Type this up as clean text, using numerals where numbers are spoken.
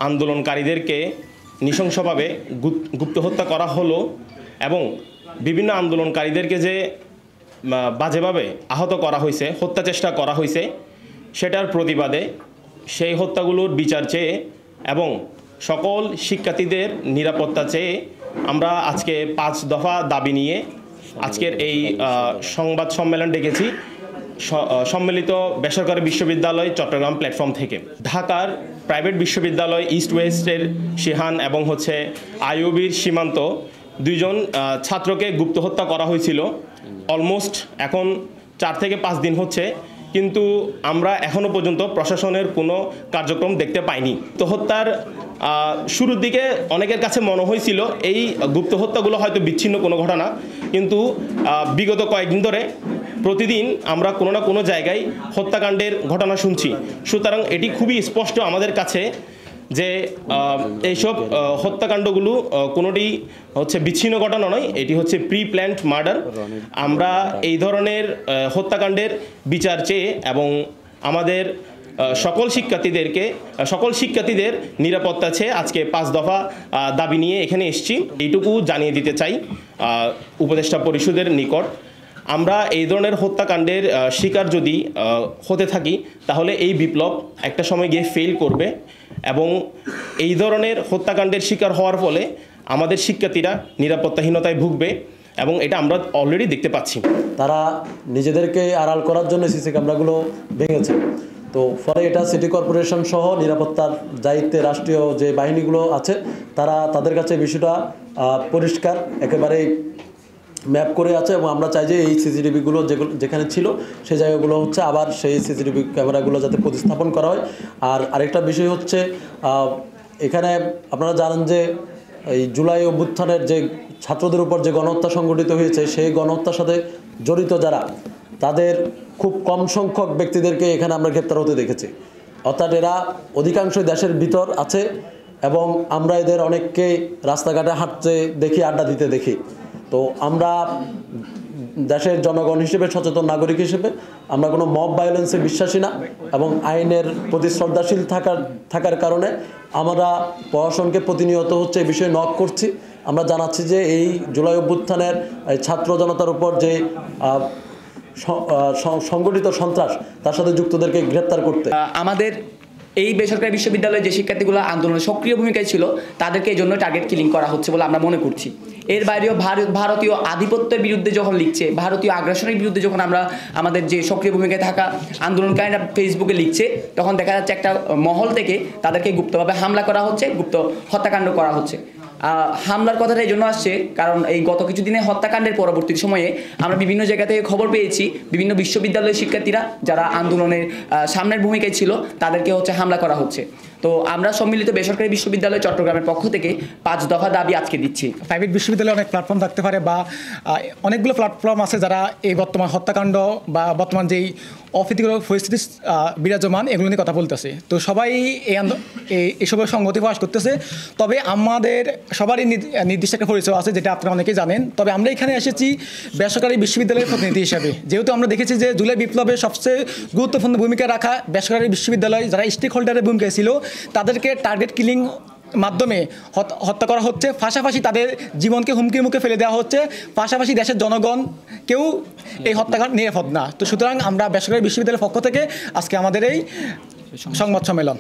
আন্দোলনকারীদেরকে নৃশংসভাবে গুপ্ত হত্যা করা হলো এবং বিভিন্ন আন্দোলনকারীদেরকে যে বাজেভাবে আহত করা হয়েছে, হত্যা চেষ্টা করা হয়েছে, সেটার প্রতিবাদে সেই হত্যাগুলোর বিচার চেয়ে এবং সকল শিক্ষার্থীদের নিরাপত্তা চেয়ে আমরা আজকে 5 দফা দাবি নিয়ে আজকের এই সংবাদ সম্মেলন ডেকেছি সম্মিলিত বেসরকারি বিশ্ববিদ্যালয় চট্টগ্রাম প্ল্যাটফর্ম থেকে। ঢাকার প্রাইভেট বিশ্ববিদ্যালয় ইস্ট ওয়েস্টের শিহান এবং আইওবির সীমান্ত 2 জন ছাত্রকে গুপ্ত হত্যা করা হয়েছিল। অলমোস্ট এখন 4 থেকে 5 দিন হচ্ছে, কিন্তু আমরা এখনও পর্যন্ত প্রশাসনের কোনো কার্যক্রম দেখতে পাইনি। তো হত্যার শুরুর দিকে অনেকের কাছে মনে হয়েছিল এই গুপ্ত হত্যাগুলো হয়তো বিচ্ছিন্ন কোনো ঘটনা, কিন্তু বিগত কয়েকদিন ধরে প্রতিদিন আমরা কোনো না কোনো জায়গায় হত্যাকাণ্ডের ঘটনা শুনছি। সুতরাং এটি খুবই স্পষ্ট আমাদের কাছে যে এইসব হত্যাকাণ্ডগুলো কোনোটি বিচ্ছিন্ন ঘটনা নয়, এটি প্রি প্ল্যান্ড মার্ডার। আমরা এই ধরনের হত্যাকাণ্ডের বিচার চেয়ে এবং আমাদের সকল শিক্ষার্থীদের নিরাপত্তা চেয়ে আজকে 5 দফা দাবি নিয়ে এখানে এসেছি। এইটুকু জানিয়ে দিতে চাই উপদেষ্টা পরিষদের নিকট। আমরা এই ধরনের হত্যাকাণ্ডের শিকার যদি হতে থাকি তাহলে এই বিপ্লব একটা সময় গিয়ে ফেল করবে এবং এই ধরনের হত্যাকাণ্ডের শিকার হওয়ার ফলে আমাদের শিক্ষার্থীরা নিরাপত্তাহীনতায় ভুগবে এবং এটা আমরা অলরেডি দেখতে পাচ্ছি। তারা নিজেদেরকে আড়াল করার জন্য সিসি ক্যামেরাগুলো ভেঙেছে। তো ফলে এটা সিটি কর্পোরেশন সহ নিরাপত্তার দায়িত্বে রাষ্ট্রীয় যে বাহিনীগুলো আছে তাদের কাছে বিষয়টা পরিষ্কার একেবারে ম্যাপ করে আছে এবং আমরা চাই যে এই সিসিটিভিগুলো যেখানে ছিল সেই জায়গাগুলো আবার সেই সিসিটিভি ক্যামেরাগুলো যাতে প্রতিস্থাপন করা হয়। আর আরেকটা বিষয় এখানে আপনারা জানেন যে এই জুলাই অভ্যুত্থানের যে ছাত্রদের উপর যে গণহত্যা সংঘটিত হয়েছে সেই গণহত্যার সাথে জড়িত যারা তাদের খুব কম সংখ্যক ব্যক্তিদেরকে এখানে আমরা গ্রেপ্তার হতে দেখেছি। অর্থাৎ এরা অধিকাংশই দেশের ভিতর আছে এবং আমরা এদের অনেককে রাস্তাঘাটে হাঁটতে দেখি, আড্ডা দিতে দেখি। তো আমরা দেশের জনগণ হিসেবে, সচেতন নাগরিক হিসেবে আমরা কোনো মব ভায়োলেন্সে বিশ্বাসী না এবং আইনের প্রতি শ্রদ্ধাশীল থাকার কারণে আমরা প্রশাসনকে প্রতিনিয়ত এই বিষয়ে নক করছি। আমরা জানাচ্ছি যে এই জুলাই অভ্যুত্থানের ছাত্র জনতার উপর যে সংগঠিত সন্ত্রাস তার সাথে যুক্তদেরকে গ্রেপ্তার করতে আমাদের এই বেসরকারি বিশ্ববিদ্যালয়ে যে শিক্ষার্থীগুলো আন্দোলনে সক্রিয় ভূমিকায় ছিল তাদেরকে এই জন্য টার্গেট কিলিং করা হচ্ছে বলে আমরা মনে করছি। এর বাইরেও ভারতীয় আধিপত্যের বিরুদ্ধে যখন লিখছে, ভারতীয় আগ্রাসনের বিরুদ্ধে যখন আমরা আমাদের যে সক্রিয় ভূমিকায় থাকা আন্দোলনকারীরা ফেসবুকে লিখছে, তখন দেখা যাচ্ছে একটা মহল থেকে তাদেরকে গুপ্তভাবে হামলা করা হচ্ছে, গুপ্ত হত্যাকাণ্ড করা হচ্ছে। হামলার কথাটা এই জন্য আসছে কারণ এই গত কিছুদিনে হত্যাকাণ্ডের পরবর্তী সময়ে আমরা বিভিন্ন জায়গা থেকে খবর পেয়েছি বিভিন্ন বিশ্ববিদ্যালয়ের শিক্ষার্থীরা যারা আন্দোলনের সামনের ভূমিকায় ছিল তাদেরকে হামলা করা হচ্ছে। তো আমরা সম্মিলিত বেসরকারি বিশ্ববিদ্যালয় চট্টগ্রামের পক্ষ থেকে 5 দফা দাবি আজকে দিচ্ছি। প্রাইভেট বিশ্ববিদ্যালয়ে অনেক প্ল্যাটফর্ম থাকতে পারে বা অনেকগুলো প্ল্যাটফর্ম আছে যারা এই বর্তমান হত্যাকাণ্ড বা বর্তমান যেই অপ্রীতিকর পরিস্থিতি বিরাজমান এগুলো নিয়ে কথা বলতেছে। তো সবাই এইসবের সংগতি প্রকাশ করতেছে। তবে আমাদের সবারই নির্দিষ্ট একটা পরিচয় আছে যেটা আপনারা অনেকেই জানেন। তবে আমরা এখানে এসেছি বেসরকারি বিশ্ববিদ্যালয়ের প্রতিনিধি হিসাবে, যেহেতু আমরা দেখেছি যে জুলাই বিপ্লবে সবচেয়ে গুরুত্বপূর্ণ ভূমিকা রাখা বেসরকারি বিশ্ববিদ্যালয় যারা স্টেক হোল্ডারের ভূমিকা ছিল তাদেরকে টার্গেট কিলিং মাধ্যমে হত্যা করা হচ্ছে। পাশাপাশি তাদের জীবনকে হুমকির মুখে ফেলে দেওয়া হচ্ছে। পাশাপাশি দেশের জনগণ কেউ এই হত্যাকাণ্ড নিরাপদ না। তো সুতরাং আমরা বেসরকারি বিশ্ববিদ্যালয়ের পক্ষ থেকে আজকে আমাদের এই সংবাদ সম্মেলন